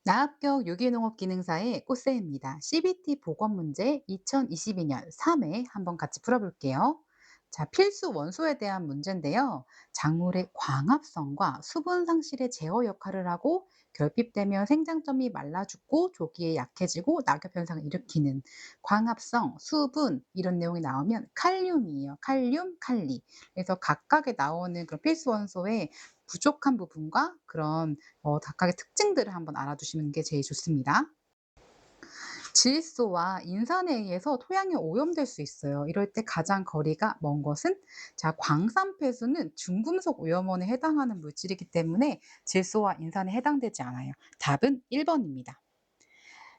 나합격 유기농업 기능사의 꽃새입니다. CBT 보건 문제 2022년 3회 한번 같이 풀어볼게요. 자, 필수 원소에 대한 문제인데요. 작물의 광합성과 수분 상실의 제어 역할을 하고 결핍되면 생장점이 말라 죽고 조기에 약해지고 낙엽 현상을 일으키는 광합성, 수분 이런 내용이 나오면 칼륨이에요. 칼륨, 칼리. 그래서 각각에 나오는 그런 필수 원소의 부족한 부분과 그런 각각의 특징들을 한번 알아두시는 게 제일 좋습니다. 질소와 인산에 의해서 토양이 오염될 수 있어요. 이럴 때 가장 거리가 먼 것은 자, 광산폐수는 중금속 오염원에 해당하는 물질이기 때문에 질소와 인산에 해당되지 않아요. 답은 1번입니다.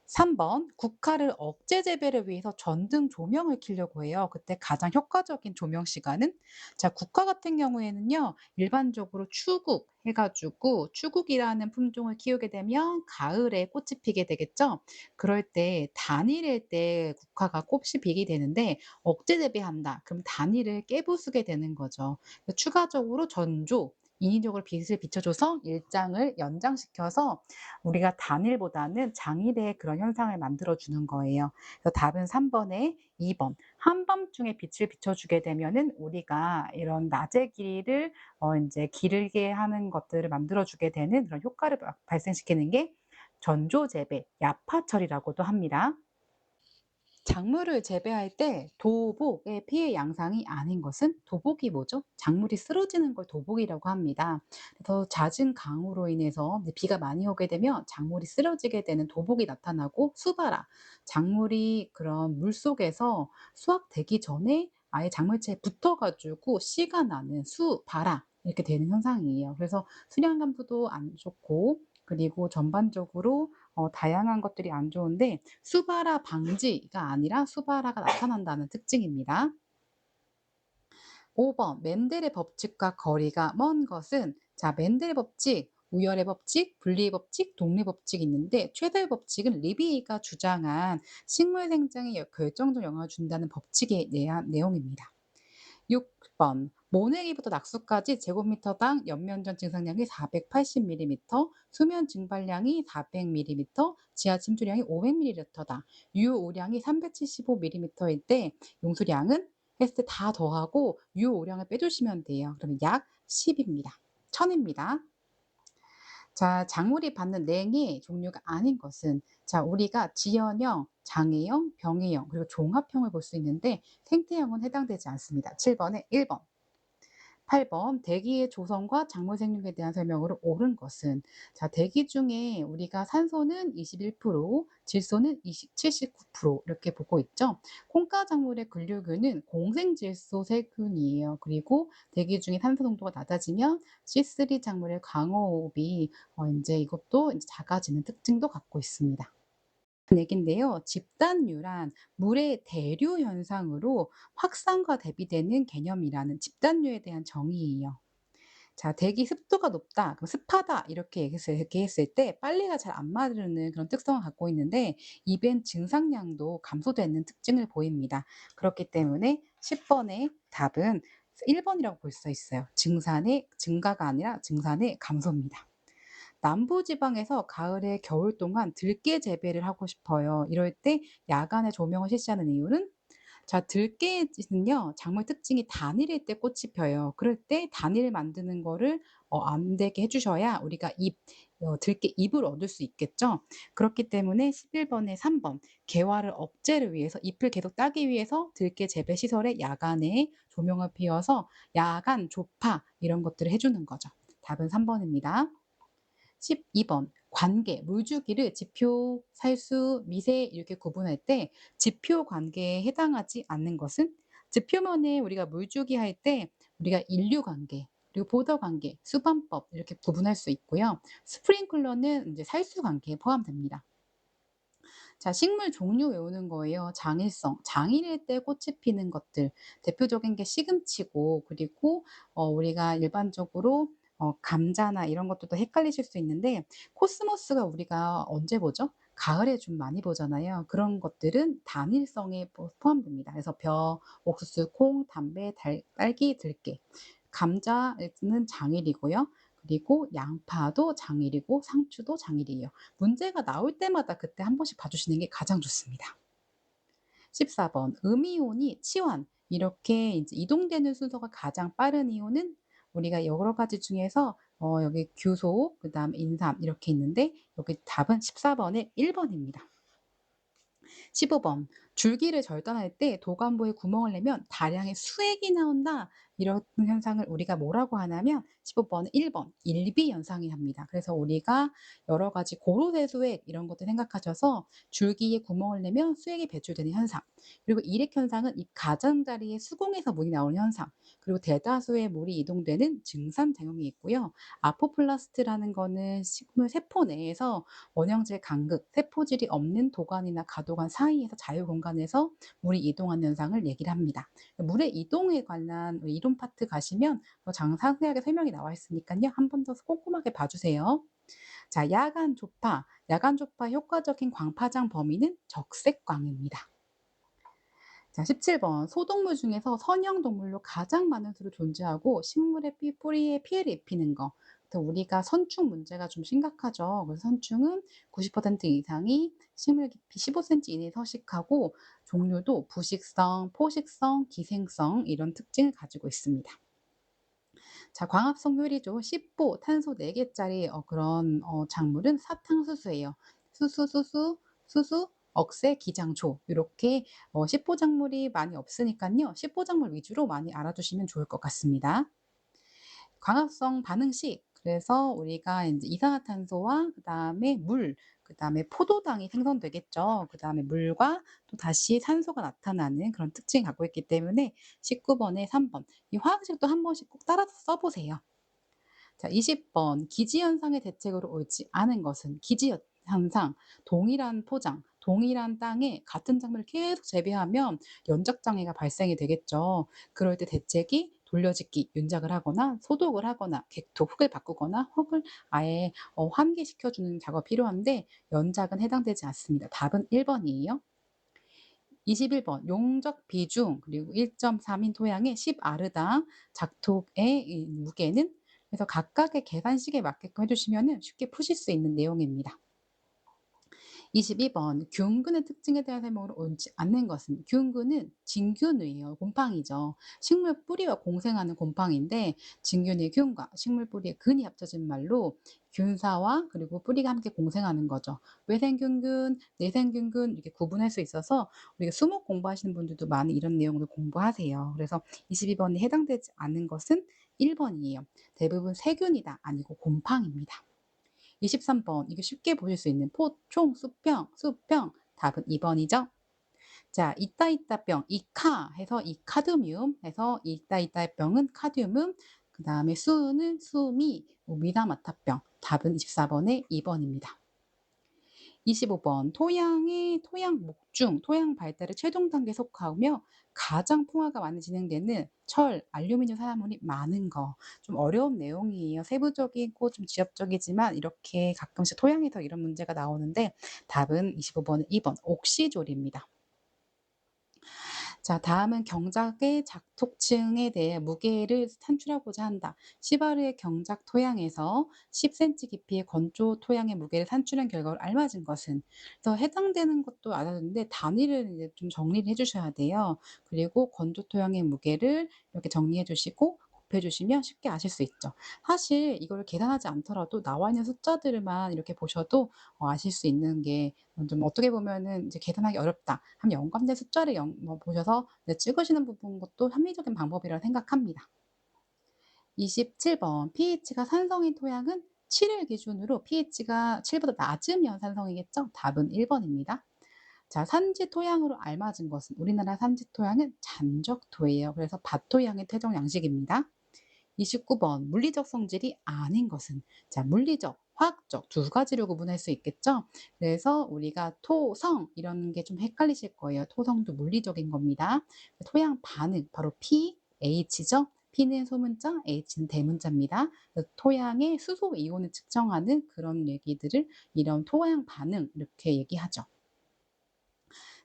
3번 국화를 억제 재배를 위해서 전등 조명을 켜려고 해요. 그때 가장 효과적인 조명 시간은 자, 국화 같은 경우에는요. 일반적으로 추국 해 가지고 추국이라는 품종을 키우게 되면 가을에 꽃이 피게 되겠죠. 그럴 때 단일일 때 국화가 꽃이 피게 되는데 억제 재배한다. 그럼 단일을 깨부수게 되는 거죠. 추가적으로 전조 인위적으로 빛을 비춰줘서 일장을 연장시켜서 우리가 단일보다는 장일의 그런 현상을 만들어 주는 거예요. 그래서 답은 3 번에 2 번. 한밤중에 빛을 비춰주게 되면은 우리가 이런 낮의 길이를 인제 길게 하는 것들을 만들어 주게 되는 그런 효과를 발생시키는 게 전조재배, 야파철이라고도 합니다. 작물을 재배할 때 도복의 피해 양상이 아닌 것은 도복이 뭐죠? 작물이 쓰러지는 걸 도복이라고 합니다. 그래서 잦은 강우로 인해서 이제 비가 많이 오게 되면 작물이 쓰러지게 되는 도복이 나타나고 수바라, 작물이 그런 물속에서 수확되기 전에 아예 작물체에 붙어 가지고 씨가 나는 수바라 이렇게 되는 현상이에요. 그래서 수량 감소도 안 좋고 그리고 전반적으로 다양한 것들이 안 좋은데 수바라 방지가 아니라 수바라가 나타난다는 특징입니다. 5 번 맨델의 법칙과 거리가 먼 것은 자, 맨델의 법칙, 우열의 법칙, 분리의 법칙, 독립 법칙이 있는데 최대의 법칙은 리비가 주장한 식물 생장에 결정적 영향을 준다는 법칙에 대한 내용입니다. 6 번 모내기부터 낙수까지 제곱미터당 연면적 증상량이 480 밀리미터, 수면 증발량이 400 밀리미터, 지하 침투량이 500 밀리리터다. 유효우량이 375 밀리미터일 때 용수량은 했을 때 다 더하고 유효우량을 빼주시면 돼요. 그러면 약 10 입니다. 1000 입니다. 자, 작물이 받는 냉의 종류가 아닌 것은 자, 우리가 지연형, 장애형, 병해형 그리고 종합형을 볼 수 있는데 생태형은 해당되지 않습니다. 7 번에 1 번. 8 번 대기의 조성과 작물 생육에 대한 설명으로 옳은 것은 자, 대기 중에 우리가 산소는 21%, 질소는 79% 이렇게 보고 있죠. 콩가 작물의 근류균은 공생질소 세균이에요. 그리고 대기 중에 산소 농도가 낮아지면 C3 작물의 광호흡이 인제 이것도 인제 작아지는 특징도 갖고 있습니다. 얘긴데요. 집단류란 물의 대류 현상으로 확산과 대비되는 개념이라는 집단류에 대한 정의예요. 자, 대기 습도가 높다, 그럼 습하다 이렇게 얘기했을 때 빨래가 잘 안 마르는 그런 특성을 갖고 있는데 이벤 증상량도 감소되는 특징을 보입니다. 그렇기 때문에 10 번의 답은 1 번이라고 볼 수 있어요. 증산의 증가가 아니라 증산의 감소입니다. 남부 지방에서 가을에 겨울 동안 들깨 재배를 하고 싶어요. 이럴 때 야간에 조명을 실시하는 이유는 자, 들깨는요 작물 특징이 단일일 때 꽃이 펴요. 그럴 때 단일 만드는 거를 안 되게 해 주셔야 우리가 들깨 잎을 얻을 수 있겠죠. 그렇기 때문에 11 번에 3 번 개화를 억제를 위해서 잎을 계속 따기 위해서 들깨 재배 시설에 야간에 조명을 피워서 야간 조파 이런 것들을 해 주는 거죠. 답은 3 번입니다. 12 번 관계, 물주기를 지표, 살수, 미세 이렇게 구분할 때 지표 관계에 해당하지 않는 것은 지표면에 우리가 물주기 할 때 우리가 인류 관계, 그리고 보더 관계, 수반법 이렇게 구분할 수 있고요. 스프링클러는 이제 살수 관계에 포함됩니다. 자, 식물 종류 외우는 거예요. 장일성, 장일일 때 꽃이 피는 것들. 대표적인 게 시금치고 그리고 우리가 일반적으로 감자나 이런 것들도 헷갈리실 수 있는데 코스모스가 우리가 언제 보죠? 가을에 좀 많이 보잖아요. 그런 것들은 단일성에 포함됩니다. 그래서 벼, 옥수수, 콩, 담배, 딸기, 들깨. 감자는 장일이고요. 그리고 양파도 장일이고 상추도 장일이에요. 문제가 나올 때마다 그때 한 번씩 봐 주시는 게 가장 좋습니다. 14번 음이온이 치환 이렇게 이제 이동되는 순서가 가장 빠른 이온은 우리가 여러 가지 중에서 여기 규소 그다음에 인삼 이렇게 있는데 여기 답은 14번의 1 번입니다. 15번 줄기를 절단할 때 도관부에 구멍을 내면 다량의 수액이 나온다. 이런 현상을 우리가 뭐라고 하냐면 15번은 1번 일비 현상이랍니다. 그래서 우리가 여러 가지 고로쇠수액 이런 것들 생각하셔서 줄기에 구멍을 내면 수액이 배출되는 현상. 그리고 일액 현상은 이 가장자리에 수공에서 물이 나오는 현상. 그리고 대다수의 물이 이동되는 증산작용이 있고요. 아포플라스트라는 거는 식물 세포 내에서 원형질 간극, 세포질이 없는 도관이나 가도관 사이에서 자유 공간에서 물이 이동하는 현상을 얘기를 합니다. 물의 이동에 관한 이론 파트 가시면 더 상세하게 설명이 나와 있으니까요. 한 번 더 꼼꼼하게 봐주세요. 자, 야간 조파 효과적인 광파장 범위는 적색광입니다. 자, 17번 소동물 중에서 선형 동물로 가장 많은 수로 존재하고 식물의 뿌리에 피해를 입히는 거. 또 우리가 선충 문제가 좀 심각하죠. 그래서 선충은 90% 이상이 식물 깊이 15cm 이내에 서식하고 종류도 부식성, 포식성, 기생성 이런 특징을 가지고 있습니다. 자, 광합성 효리죠. 10보 탄소 4개짜리 그런 작물은 사탕수수예요. 수수, 억새, 기장초 요렇게 10보 작물이 많이 없으니깐요. 10보 작물 위주로 많이 알아두시면 좋을 것 같습니다. 광합성 반응식 그래서 우리가 인제 이산화탄소와 그다음에 물 그다음에 포도당이 생성되겠죠. 그다음에 물과 또다시 산소가 나타나는 그런 특징을 갖고 있기 때문에 19번에 3번 이 화학식도 한 번씩 꼭 따라서 써 보세요. 자, 20번 기지현상의 대책으로 옳지 않은 것은 기지현상, 동일한 포장, 동일한 땅에 같은 작물을 계속 재배하면 연적장애가 발생이 되겠죠. 그럴 때 대책이 돌려짓기, 윤작을 하거나 소독을 하거나 객토, 흙을 바꾸거나 혹은 아예 환기시켜 주는 작업이 필요한데 연작은 해당되지 않습니다. 답은 1번이에요. 21번 용적 비중 그리고 1.3인 토양의 10아르당 작톡의 이 무게는 그래서 각각의 계산식에 맞게끔 해 주시면은 쉽게 푸실 수 있는 내용입니다. 22번 균근의 특징에 대한 설명으로 옳지 않는 것은 균근은 진균이에요. 곰팡이죠. 식물 뿌리와 공생하는 곰팡이인데 진균의 균과 식물 뿌리의 근이 합쳐진 말로 균사와 그리고 뿌리가 함께 공생하는 거죠. 외생균균, 내생균균 이렇게 구분할 수 있어서 우리가 수목 공부하시는 분들도 많이 이런 내용을 공부하세요. 그래서 22번이 해당되지 않는 것은 1번이에요. 대부분 세균이다 아니고 곰팡입니다. 23번 이게 쉽게 보실 수 있는 총, 수평 답은 2번이죠. 자, 있다 이카 해서 이카드뮴 해서 있다 병은 카듐 그다음에 수는 수미 미다마타병 답은 24번의 2번입니다. 25번 토양 목중, 토양 발달의 최종 단계에 속하며 가장 풍화가 많이 진행되는 철, 알루미늄 산화물이 많은 거. 좀 어려운 내용이에요. 세부적이고 좀 지엽적이지만 이렇게 가끔씩 토양에서 이런 문제가 나오는데 답은 25번은 2번 옥시졸입니다. 자, 다음은 경작의 작톡층에 대해 무게를 산출하고자 한다. 시바르의 경작 토양에서 10cm 깊이의 건조 토양의 무게를 산출한 결과로 알맞은 것은 그래서 해당되는 것도 알았는데 단위를 이제 좀 정리를 해 주셔야 돼요. 그리고 건조 토양의 무게를 이렇게 정리해 주시고 곱해 주시면 쉽게 아실 수 있죠. 사실 이거를 계산하지 않더라도 나와 있는 숫자들만 이렇게 보셔도 아실 수 있는 게 좀 어떻게 보면은 이제 '계산하기 어렵다.' 하면 연관된 숫자를 보셔서 이제 찍으시는 부분 것도 합리적인 방법이라고 생각합니다. 27번 pH가 산성인 토양은 7을 기준으로 pH가 7 보다 낮으면 산성이겠죠? 답은 1 번입니다. 자, 산지 토양으로 알맞은 것은 우리나라 산지 토양은 잔적토예요. 그래서 밭토양의 토종 양식입니다. 29번 물리적 성질이 아닌 것은 자, 물리적, 화학적 두 가지로 구분할 수 있겠죠. 그래서 우리가 토성 이런 게 좀 헷갈리실 거예요. 토성도 물리적인 겁니다. 토양 반응 바로 pH죠. P는 소문자, H는 대문자입니다. 토양의 수소 이온을 측정하는 그런 얘기들을 이런 토양 반응 이렇게 얘기하죠.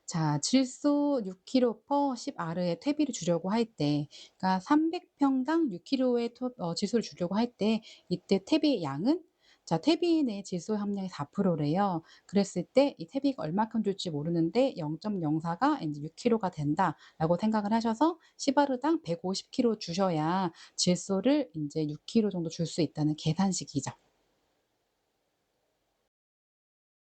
자, 질소 6kg per 10R의 퇴비를 주려고 할 때, 그러니까 300평당 6kg의 질소를 주려고 할 때 이때 퇴비의 양은, 자, 퇴비 내 질소 함량이 4%래요. 그랬을 때 이 퇴비가 얼마큼 줄지 모르는데 0.04가 인제 6kg가 된다라고 생각을 하셔서 10R당 150kg 주셔야 질소를 인제 6kg 정도 줄 수 있다는 계산식이죠.